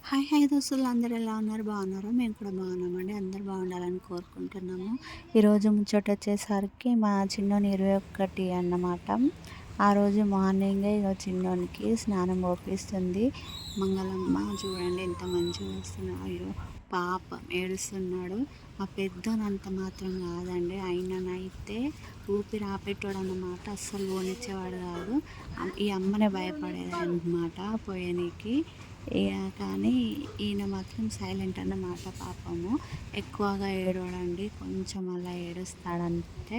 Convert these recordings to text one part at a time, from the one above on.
Hi hi దోస్తులు అందరూ ఎలా ఉన్నారు? బాగున్నారా? మేము కూడా బాగున్నామండి. అందరూ బాగుండాలని కోరుకుంటున్నాము. ఈరోజు ముచ్చట వచ్చేసరికి మా చిన్నోని 21 అన్నమాట. ఆ రోజు మార్నింగే చిన్నోనికి స్నానం పోపిస్తుంది మంగళమ్మ. చూడండి ఎంత మంచిగా వస్తున్నాడు. అయ్యో పాపం ఏడుస్తున్నాడు. ఆ పెద్దోనంత మాత్రం కాదండి, ఆయననైతే ఊపిరి ఆపేటోడు అన్నమాట. అస్సలు పోనిచ్చేవాడు కాదు. ఈ అమ్మనే భయపడేది అన్నమాట పోయనీకి. ఇక కానీ ఈయన మాత్రం సైలెంట్ అన్నమాట. పాపము ఎక్కువగా ఏడవడండి, కొంచెం అలా ఏడుస్తాడంతే.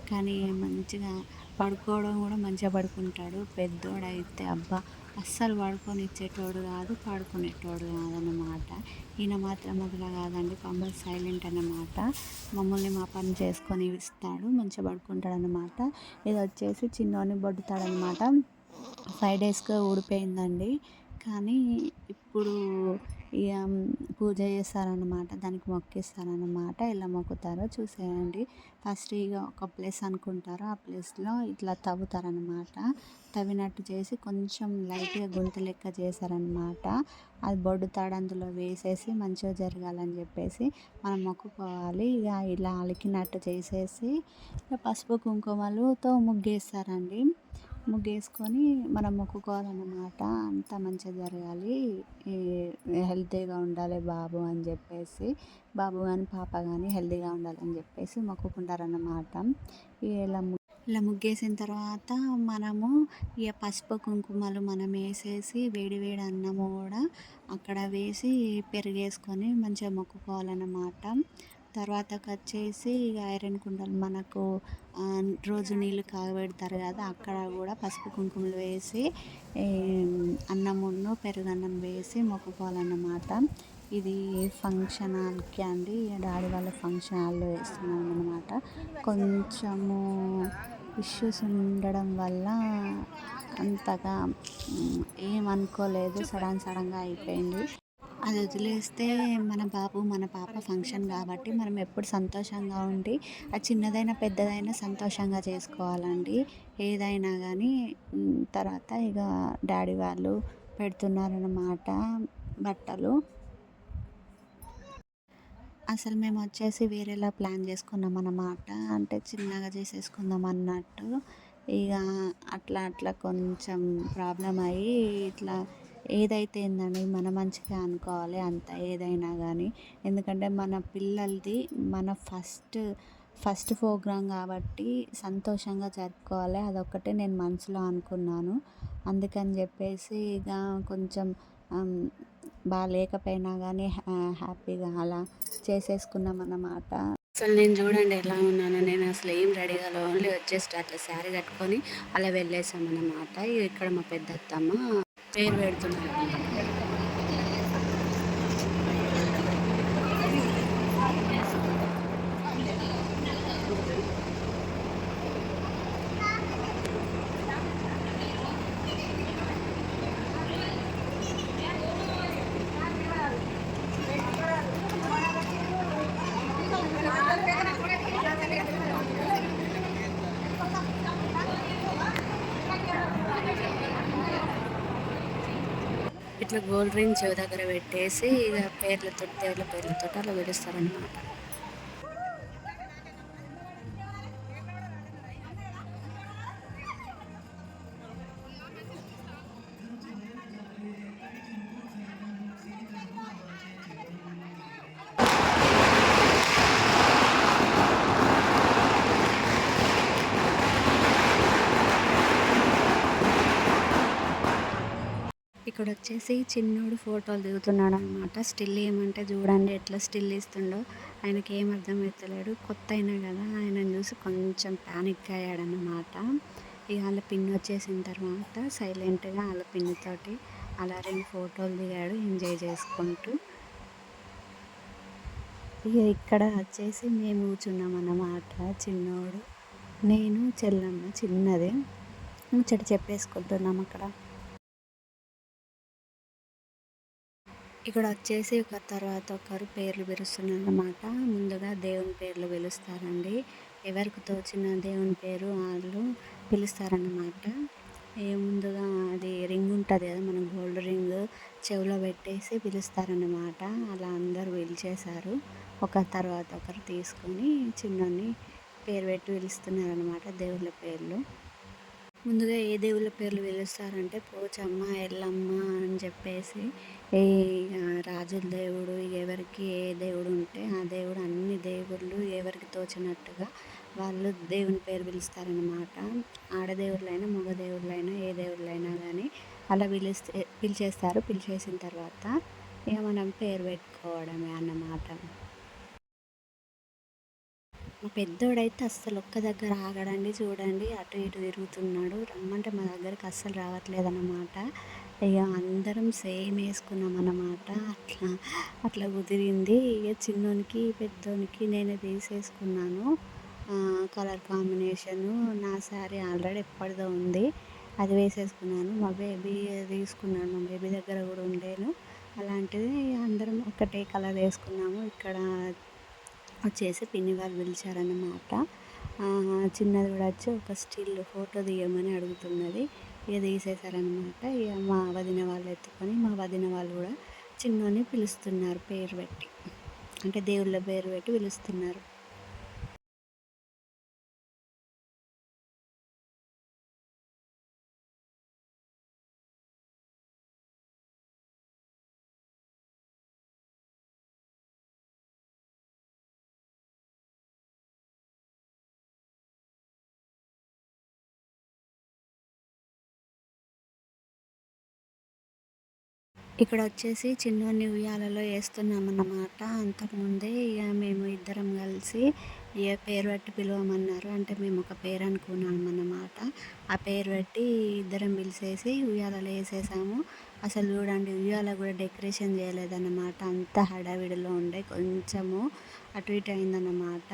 కానీ మంచిగా పడుకోవడం కూడా మంచిగా పడుకుంటాడు. పెద్దోడైతే అబ్బా అస్సలు పడుకొనిచ్చేటోడు కాదు, పడుకునేటోడు కాదన్నమాట. ఈయన మాత్రం అట్లా కాదండి, కంపల్ సైలెంట్ అన్నమాట. మమ్మల్ని మా పని చేసుకొని ఇస్తాడు, మంచిగా పడుకుంటాడు అన్నమాట. ఇది వచ్చేసి చిన్నోని బొడ్డుతాడనమాట. 5 డేస్‌గా ఊడిపోయిందండి. కానీ ఇప్పుడు ఇక పూజ చేస్తారనమాట, దానికి మొక్కిస్తారనమాట. ఎలా మొక్కుతారో చూసేయండి. ఫస్ట్ ఇక ఒక ప్లేస్ అనుకుంటారు, ఆ ప్లేస్లో ఇట్లా తవ్వుతారనమాట. తవ్వినట్టు చేసి కొంచెం లైట్గా గుంత లెక్క చేశారనమాట. అది బొడ్డుతాడు అందులో వేసేసి మంచిగా జరగాలని చెప్పేసి మనం మొక్కుకోవాలి. ఇక ఇలా అలికినట్టు చేసేసి ఇక పసుపు కుంకుమలతో ముగ్గేస్తారండి. ముగ్గేసుకొని మనం మొక్కుకోవాలన్నమాట. అంతా మంచిగా జరగాలి, ఈ హెల్తీగా ఉండాలి బాబు అని చెప్పేసి, బాబు కానీ పాప కానీ హెల్తీగా ఉండాలని చెప్పేసి మొక్కుకుంటారన్నమాట. ఇలా ఇలా ముగ్గేసిన తర్వాత మనము ఇక పసుపు కుంకుమలు మనం వేసేసి వేడి వేడి అన్నము కూడా అక్కడ వేసి పెరుగేసుకొని మంచిగా మొక్కుకోవాలన్నమాట. తర్వాతకొచ్చేసి ఇక ఐరన్ కుండలు మనకు రోజు నీళ్ళు కాగబెడతారు కదా, అక్కడ కూడా పసుపు కుంకుమలు వేసి అన్నమును పెరుగన్నం వేసి మొక్కుకోవాలన్నమాట. ఇది ఫంక్షన్ హాల్‌కి అండి, డాడీ వాళ్ళ ఫంక్షన్ హాల్‌లో వేస్తున్నాం అన్నమాట. కొంచెము ఇష్యూస్ ఉండడం వల్ల అంతగా ఏమనుకోలేదు, సడన్‌గా అయిపోయింది. అది వదిలేస్తే మన బాబు మన పాప ఫంక్షన్ కాబట్టి మనం ఎప్పుడు సంతోషంగా ఉండి, అది చిన్నదైనా పెద్దదైనా సంతోషంగా చేసుకోవాలండి ఏదైనా కానీ. తర్వాత ఇక డాడీ వాళ్ళు పెడుతున్నారన్నమాట బట్టలు. అసలు మేము వచ్చేసి వేరేలా ప్లాన్ చేసుకున్నాం అన్నమాట, అంటే చిన్నగా చేసేసుకుందాం అన్నట్టు. ఇక అట్లా కొంచెం ప్రాబ్లం అయ్యి ఇట్లా ఏదైతే ఏందండి మన మంచిగా అనుకోవాలి అంత ఏదైనా కానీ. ఎందుకంటే మన పిల్లలది మన ఫస్ట్ ప్రోగ్రాం కాబట్టి సంతోషంగా జరుపుకోవాలి, అదొక్కటే నేను మనసులో అనుకున్నాను. అందుకని చెప్పేసి ఇక కొంచెం బాగాలేకపోయినా కానీ హ్యాపీగా అలా చేసేసుకున్నాం అన్నమాట. అసలు నేను చూడండి ఎలా ఉన్నాను, నేను అసలు ఏం రెడీ కాలే, ఓన్లీ వచ్చేసి అట్లా శారీ కట్టుకొని అలా వెళ్ళేసాం అన్నమాట. ఇక్కడ మా పెద్ద అత్తమ్మ పేరు పెడుతున్నారు అన్నమాట. ఇట్లా గోల్డ్ రింగ్ చెవి దగ్గర పెట్టేసి ఇక దేవుళ్ళ పేర్లతో అలా పిలుస్తారనమాట. ఇక్కడ వచ్చేసి చిన్నోడు ఫోటోలు దిగుతున్నాడు అనమాట. స్టిల్ ఏమంటే చూడండి ఎట్లా స్టిల్ ఇస్తుండో, ఆయనకి ఏం అర్థమవుతలేడు. కొత్త అయినా కదా, ఆయనను చూసి కొంచెం ప్యానిక్ అయ్యాడనమాట. ఇక వాళ్ళ పిన్ వచ్చేసిన తర్వాత సైలెంట్గా వాళ్ళ పిన్నితోటి అలా 2 ఫోటోలు దిగాడు ఎంజాయ్ చేసుకుంటూ. ఇక ఇక్కడ వచ్చేసి మేము కూర్చున్నాం అన్నమాట. చిన్నోడు, నేను, చెల్లమ్మ చిన్నది ముచ్చట చెప్పేసుకుంటున్నాం అక్కడ. ఇక్కడ వచ్చేసి ఒక తర్వాత ఒకరు పేర్లు పిలుస్తున్నారన్నమాట. ముందుగా దేవుని పేర్లు పిలుస్తారండి. ఎవరికి తోచిన దేవుని పేరు వాళ్ళు పిలుస్తారన్నమాట. ముందుగా అది రింగ్ ఉంటుంది కదా, మన గోల్డ్ రింగ్ చెవిలో పెట్టేసి పిలుస్తారన్నమాట. అలా అందరూ పిలిచేశారు. ఒకరి తర్వాత ఒకరు తీసుకొని చిన్నోన్ని పేరు పెట్టి పిలుస్తున్నారనమాట, దేవుళ్ళ పేర్లు. ముందుగా ఏ దేవుళ్ళ పేర్లు పిలుస్తారంటే పోచమ్మ, ఎల్లమ్మ అని చెప్పేసి, ఈ రాజుల దేవుడు ఎవరికి ఏ దేవుడు ఉంటే ఆ దేవుడు, అన్ని దేవుళ్ళు ఎవరికి తోచినట్టుగా వాళ్ళు దేవుని పేరు పిలుస్తారనమాట. ఆడదేవుళ్ళైనా మగ దేవుళ్ళైనా ఏ దేవుళ్ళైనా కానీ అలా పిలిచేస్తారు. పిలిచేసిన తర్వాత ఇక మనం పేరు పెట్టుకోవడమే అన్నమాట. మా పెద్దోడైతే అస్సలు ఒక్క దగ్గర ఆగడండి. చూడండి అటు ఇటు తిరుగుతున్నాడు. రమ్మంటే మా దగ్గరికి అస్సలు రావట్లేదన్నమాట. ఇక అందరం సేమ్ వేసుకున్నాం అన్నమాట. అట్లా అట్లా కుదిరింది. ఇక చిన్నోనికి పెద్దోనికి నేనే తీసేసుకున్నాను కలర్ కాంబినేషను. నా శారీ ఆల్రెడీ ఎప్పటిదో ఉంది, అది వేసేసుకున్నాను. మా బేబీ తీసుకున్నాను, మా బేబీ దగ్గర కూడా ఉండేను. అలాంటిది అందరం ఒకటే కలర్ వేసుకున్నాము. ఇక్కడ వచ్చేసి పిన్ని వాళ్ళు పిలిచారన్నమాట. చిన్నది కూడా వచ్చి ఒక స్టిల్ ఫోటో తీయమని అడుగుతున్నది. ఇక తీసేశారనమాట. ఇక మా వదిన వాళ్ళు ఎత్తుకొని మా వదిన వాళ్ళు కూడా చిన్నోని పిలుస్తున్నారు పేరు పెట్టి, అంటే దేవుళ్ళ పేరు పెట్టి పిలుస్తున్నారు. ఇక్కడ వచ్చేసి చిన్నోన్ని ఉయ్యాలలో వేస్తున్నామన్నమాట. అంతకుముందే ఇక మేము ఇద్దరం కలిసి ఏ పేరు పెట్టి పిలవమన్నారు. అంటే మేము ఒక పేరు అనుకున్నామన్నమాట. ఆ పేరు పెట్టి ఇద్దరం పిలిచేసి ఉయ్యాలలో వేసేసాము. అసలు చూడండి, ఉయ్యాల కూడా డెకరేషన్ చేయలేదన్నమాట. అంత హడావిడిలో ఉండే, కొంచెము అటు ఇటు అయిందన్నమాట.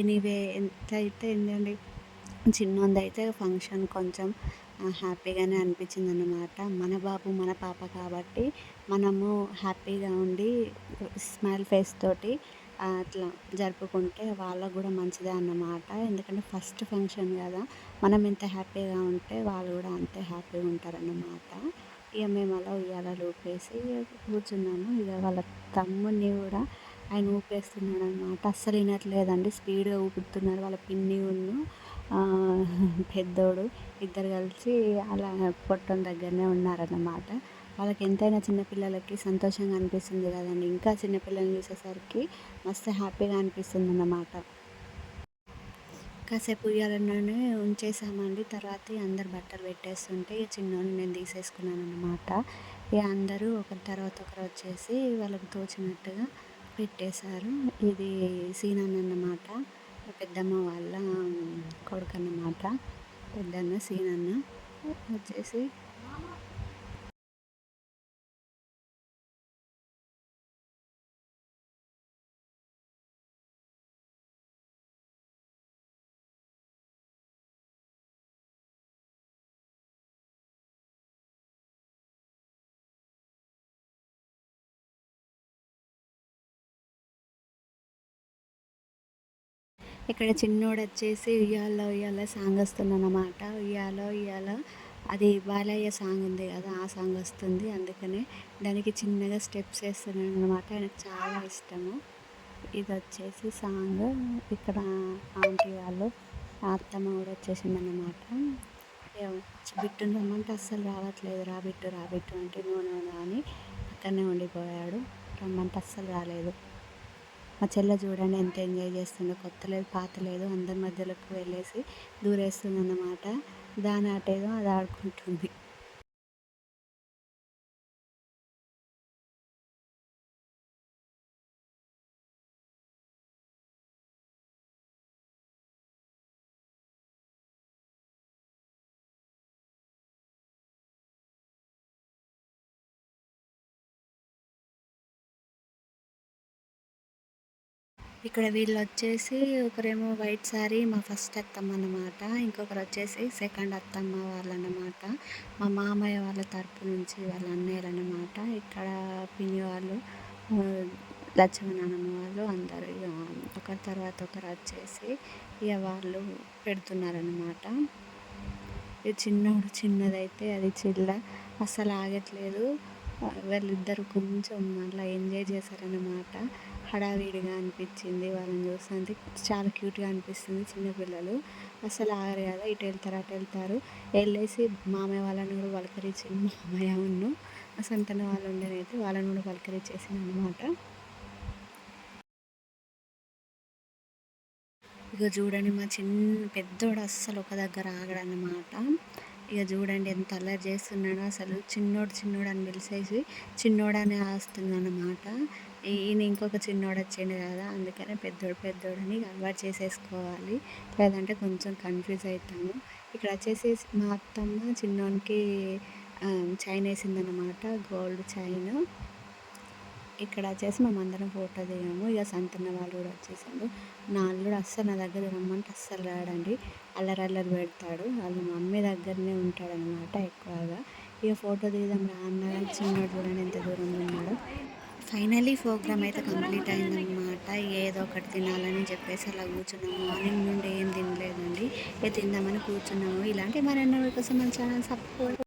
ఎనీవే ఎంత అయితే ఏంటండి, చిన్నోందైతే ఫంక్షన్ కొంచెం హ్యాపీగానే అనిపించిందన్నమాట. మన బాబు మన పాప కాబట్టి మనము హ్యాపీగా ఉండి స్మైల్ ఫేస్ తోటి అట్లా జరుపుకుంటే వాళ్ళకు కూడా మంచిదే అన్నమాట. ఎందుకంటే ఫస్ట్ ఫంక్షన్ కదా, మనం ఎంత హ్యాపీగా ఉంటే వాళ్ళు కూడా అంతే హ్యాపీగా ఉంటారన్నమాట. ఇక మేము అలా ఉయ్యాలలో ఊపేసి కూర్చున్నాము. ఇక వాళ్ళ తమ్ముడిని కూడా ఆయన ఊపేస్తున్నాడు అనమాట. అస్సలు వినట్లేదండి, స్పీడ్గా ఊపుతున్నారు. వాళ్ళ పిన్ని ఉన్ను పెద్దోడు ఇద్దరు కలిసి అలా పొట్టం దగ్గరనే ఉన్నారన్నమాట. వాళ్ళకి ఎంతైనా చిన్నపిల్లలకి సంతోషంగా అనిపిస్తుంది కదండి. ఇంకా చిన్నపిల్లల్ని చూసేసరికి మస్తు హ్యాపీగా అనిపిస్తుంది అన్నమాట. కాసేపు ఉయ్యాలలోనే ఉంచేసామండి. తర్వాత అందరు బట్టలు పెట్టేస్తుంటే చిన్నోని నేను తీసేసుకున్నాను అన్నమాట. ఇక అందరూ ఒకరి తర్వాత ఒకరు వచ్చేసి వాళ్ళకి తోచినట్టుగా పెట్టేశారు. ఇది సీనన్న అన్నమాట, పెద్దమ్మ వాళ్ళ కొడుకు అన్నమాట. పెద్దన్న సీనన్న వచ్చేసి ఇక్కడ చిన్నోడు వచ్చేసి ఉయ్యాలో ఉయ్యాలో సాంగ్ వస్తుందన్నమాట. ఉయ్యాలో ఉయ్యాలో అది బాలయ్య సాంగ్ ఉంది కదా, ఆ సాంగ్ వస్తుంది. అందుకనే దానికి చిన్నగా స్టెప్స్ వేస్తున్నాడు అనమాట. ఆయనకు చాలా ఇష్టము. ఇది వచ్చేసి సాంగ్. ఇక్కడ ఆంటీ వాళ్ళు అత్తమ్మ కూడా వచ్చేసిందన్నమాట. బిట్టుని రమ్మంటే అస్సలు రావట్లేదు. రాబిట్టు రాబిట్టు అంటే నూనె అని అక్కడనే ఉండిపోయాడు. రమ్మంటే అస్సలు రాలేదు. మా చెల్లె చూడండి ఎంత ఎంజాయ్ చేస్తుందో, కొత్త లేదు పాత లేదు అందరి మధ్యలోకి వెళ్ళేసి దూరేస్తుంది అన్నమాట. దాని ఆటేదో అది ఆడుకుంటుంది. ఇక్కడ వీళ్ళు వచ్చేసి ఒకరేమో వైట్ శారీ మా ఫస్ట్ అత్తమ్మ అన్నమాట. ఇంకొకరు వచ్చేసి సెకండ్ అత్తమ్మ వాళ్ళన్నమాట. మా మామయ్య వాళ్ళ తరపు నుంచి వాళ్ళ అన్నయ్యలు అన్నమాట. ఇక్కడ పిన్ని వాళ్ళు, లచ్చమ్మ వాళ్ళు అందరూ ఇక ఒకరి తర్వాత ఒకరు వచ్చేసి ఇక వాళ్ళు పెడుతున్నారన్నమాట. ఈ చిన్నదైతే అది అస్సలు ఆగట్లేదు. వాళ్ళిద్దరు కొంచెం అట్లా ఎంజాయ్ చేశారన్నమాట. హడావిడిగా అనిపించింది వాళ్ళని చూస్తుంటే. చాలా క్యూట్‌గా అనిపిస్తుంది చిన్నపిల్లలు. అస్సలు ఆగరు కదా! ఇటు వెళ్తారు, అటు వెళ్తారు. వెళ్ళేసి మామయ్య వాళ్ళని కూడా పలకరించింది. మామయ్య సంతన వాళ్ళు ఉండేనైతే వాళ్ళని కూడా పలకరించేసిందనమాట. ఇక చూడండి మా పెద్దోడు అస్సలు ఒక దగ్గర ఆగడనమాట. ఇక చూడండి ఎంత అల్లరి చేస్తున్నాడో అసలు. చిన్నోడు అని పిలిచేసి చిన్నోడనే వస్తుందన్నమాట. ఈయన ఇంకొక చిన్నోడు వచ్చిండు కదా, అందుకనే పెద్దోడని అలవాటు చేసేసుకోవాలి, లేదంటే కొంచెం కన్ఫ్యూజ్ అవుతాము. ఇక్కడ వచ్చేసి మా అత్తమ్మ చిన్నోనికి చైన్ వేసిందనమాట, గోల్డ్ చైన్. ఇక్కడ వచ్చేసి మేమందరం ఫోటో దిగాము. ఇక సంతన్న వాళ్ళు కూడా వచ్చేసారు. నా అల్లుడు అస్సలు నా దగ్గర రమ్మంటే అస్సలు రాడండి. అల్లరి పెడతాడు. వాళ్ళ మమ్మీ దగ్గరనే ఉంటాడనమాట ఎక్కువగా. ఇక ఫోటో దిగుదాం రా అన్నగాని చిన్నోడు చూడండి ఎంత దూరంలో ఉన్నాడో. ఫైనలీ ప్రోగ్రామ్ అయితే కంప్లీట్ అయిందనమాట. ఏదో ఒకటి తినాలని చెప్పేసి అలా కూర్చున్నాము. మార్నింగ్ నుండి ఏం తినలేదండి. తిందామని కూర్చున్నాము. ఇలాంటి మరెన్నో కోసం మన ఛానల్ సపోర్ట్